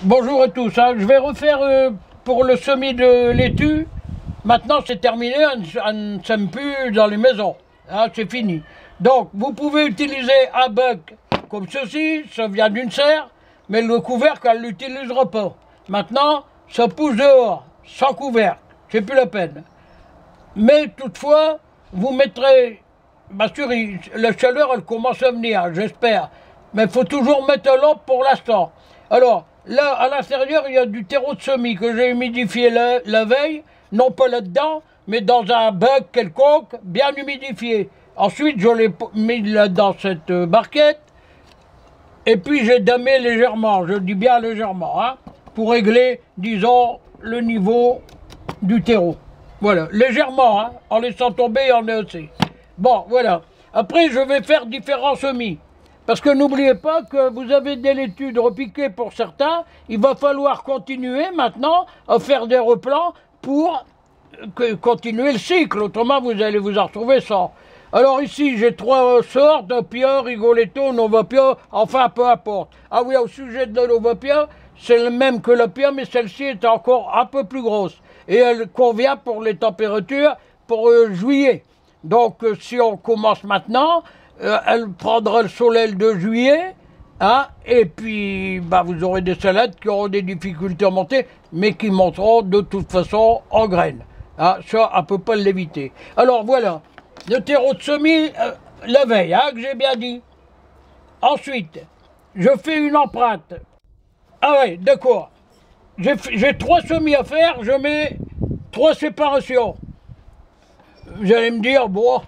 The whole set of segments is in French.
Bonjour à tous, hein. Je vais refaire pour le semis de laitue. Maintenant c'est terminé, on ne sème plus dans les maisons, hein, c'est fini. Donc vous pouvez utiliser un bec comme ceci, ça vient d'une serre, mais le couvercle elle ne l'utilisera pas. Maintenant ça pousse dehors, sans couvercle, c'est plus la peine. Mais toutefois, vous mettrez, bien sûr, la chaleur elle commence à venir, j'espère. Mais il faut toujours mettre l'eau pour l'instant. Alors, là, à l'intérieur, il y a du terreau de semis que j'ai humidifié la veille, non pas là-dedans, mais dans un bac quelconque, bien humidifié. Ensuite, je l'ai mis là dans cette barquette, et puis j'ai damé légèrement, je dis bien légèrement, hein, pour régler, disons, le niveau du terreau. Voilà, légèrement, hein, en laissant tomber en EC. Bon, voilà. Après, je vais faire différents semis. Parce que n'oubliez pas que vous avez des laitues repiquées pour certains. Il va falloir continuer maintenant à faire des replants pour continuer le cycle. Autrement, vous allez vous en retrouver sans. Alors ici, j'ai trois sortes, Opia, Rigoletto, Novapia, enfin peu importe. Ah oui, au sujet de la Novapia, c'est le même que l'Opia, mais celle-ci est encore un peu plus grosse. Et elle convient pour les températures pour juillet. Donc si on commence maintenant, elle prendra le soleil de juillet, hein, et puis bah, vous aurez des salades qui auront des difficultés à monter, mais qui monteront de toute façon en graines. Hein, ça, on ne peut pas l'éviter. Alors voilà, le terreau de semis, la veille, hein, que j'ai bien dit. Ensuite, je fais une empreinte. Ah ouais, d'accord. J'ai trois semis à faire, je mets trois séparations. Vous allez me dire, bon,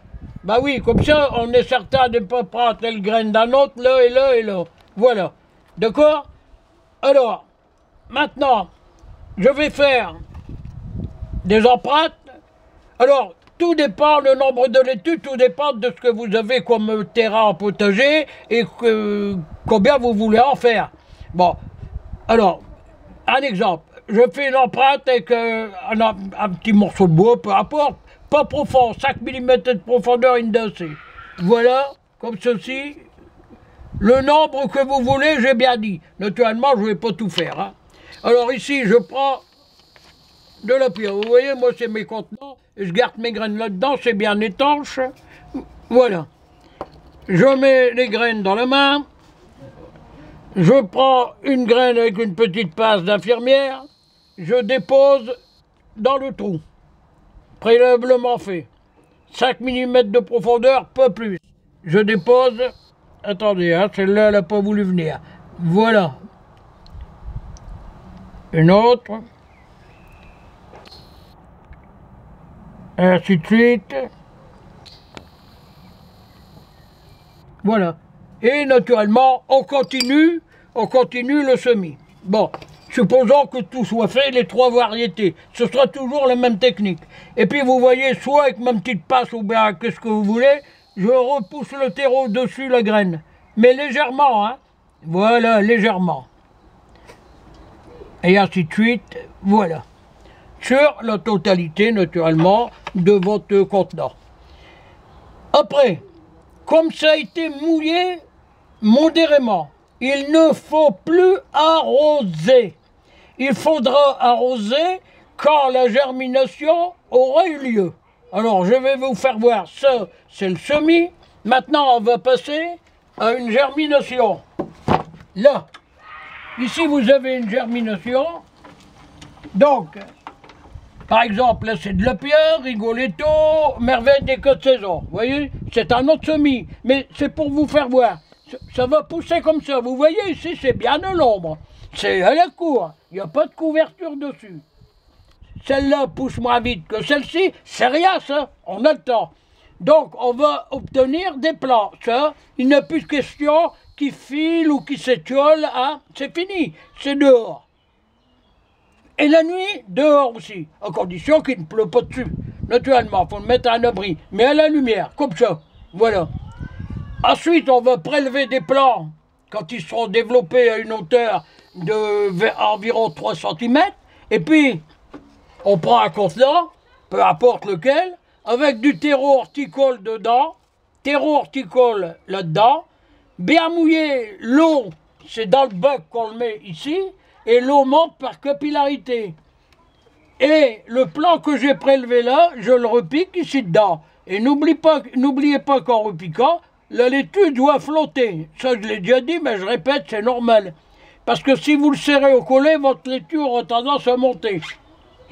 bah oui, comme ça, on est certain de ne pas prendre telle graine d'un autre, là et là et là. Voilà. D'accord? Alors, maintenant, je vais faire des empreintes. Alors, tout dépend, le nombre de laitues, tout dépend de ce que vous avez comme terrain en potager et combien vous voulez en faire. Bon, alors, un exemple. Je fais une empreinte avec un petit morceau de bois, peu importe, pas profond, 5 mm de profondeur indacée. Voilà, comme ceci. Le nombre que vous voulez, j'ai bien dit. Naturellement, je ne vais pas tout faire. Hein. Alors ici, je prends de la pierre. Vous voyez, moi, c'est mes contenants. Je garde mes graines là-dedans, c'est bien étanche. Voilà. Je mets les graines dans la main. Je prends une graine avec une petite passe d'infirmière. Je dépose dans le trou. Préalablement fait. 5 mm de profondeur, pas plus. Je dépose. Attendez, hein, celle-là, elle n'a pas voulu venir. Voilà. Une autre. Ainsi de suite. Voilà. Et naturellement, on continue le semis. Bon, supposons que tout soit fait, les trois variétés. Ce sera toujours la même technique. Et puis vous voyez, soit avec ma petite passe ou bien qu'est-ce que vous voulez, je repousse le terreau dessus la graine. Mais légèrement, hein. Voilà, légèrement. Et ainsi de suite, voilà. Sur la totalité, naturellement, de votre contenant. Après, comme ça a été mouillé modérément, il ne faut plus arroser. Il faudra arroser quand la germination aura eu lieu. Alors, je vais vous faire voir ça, c'est le semis. Maintenant, on va passer à une germination. Là, ici, vous avez une germination. Donc, par exemple, là, c'est de la pierre, Rigoletto, merveille des quatre saisons. Vous voyez, c'est un autre semis, mais c'est pour vous faire voir. Ça va pousser comme ça. Vous voyez, ici, c'est bien de l'ombre. C'est à la cour. Il n'y a pas de couverture dessus. Celle-là pousse moins vite que celle-ci. C'est rien, ça. On a le temps. Donc, on va obtenir des plants. Ça, il n'y a plus de question qui file ou qui s'étiole. Hein. C'est fini. C'est dehors. Et la nuit, dehors aussi, à condition qu'il ne pleut pas dessus. Naturellement, il faut le mettre à un abri, mais à la lumière, comme ça. Voilà. Ensuite, on va prélever des plants quand ils seront développés à une hauteur d'environ 3 cm. Et puis, on prend un contenant, peu importe lequel, avec du terreau horticole dedans, terreau horticole là-dedans, bien mouillé, l'eau, c'est dans le bac qu'on le met ici, et l'eau monte par capillarité. Et le plan que j'ai prélevé là, je le repique ici dedans. Et n'oubliez pas qu'en repiquant, la laitue doit flotter. Ça, je l'ai déjà dit, mais je répète, c'est normal. Parce que si vous le serrez au collet, votre laitue aura tendance à monter.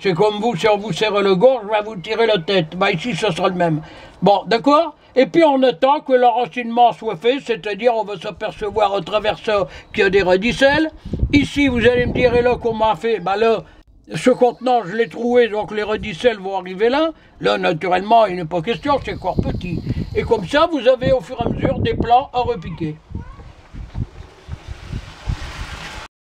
C'est comme vous, si on vous serre le gorge, va vous tirer la tête. Bah ici, ça sera le même. Bon, d'accord? Et puis on attend que l'enracinement soit fait, c'est-à-dire on va s'apercevoir à travers ça qu'il y a des radicelles. Ici, vous allez me dire, et là, comment on fait? Bah là, ce contenant, je l'ai trouvé, donc les radicelles vont arriver là. Là, naturellement, il n'est pas question, c'est encore petit. Et comme ça, vous avez au fur et à mesure des plans à repiquer.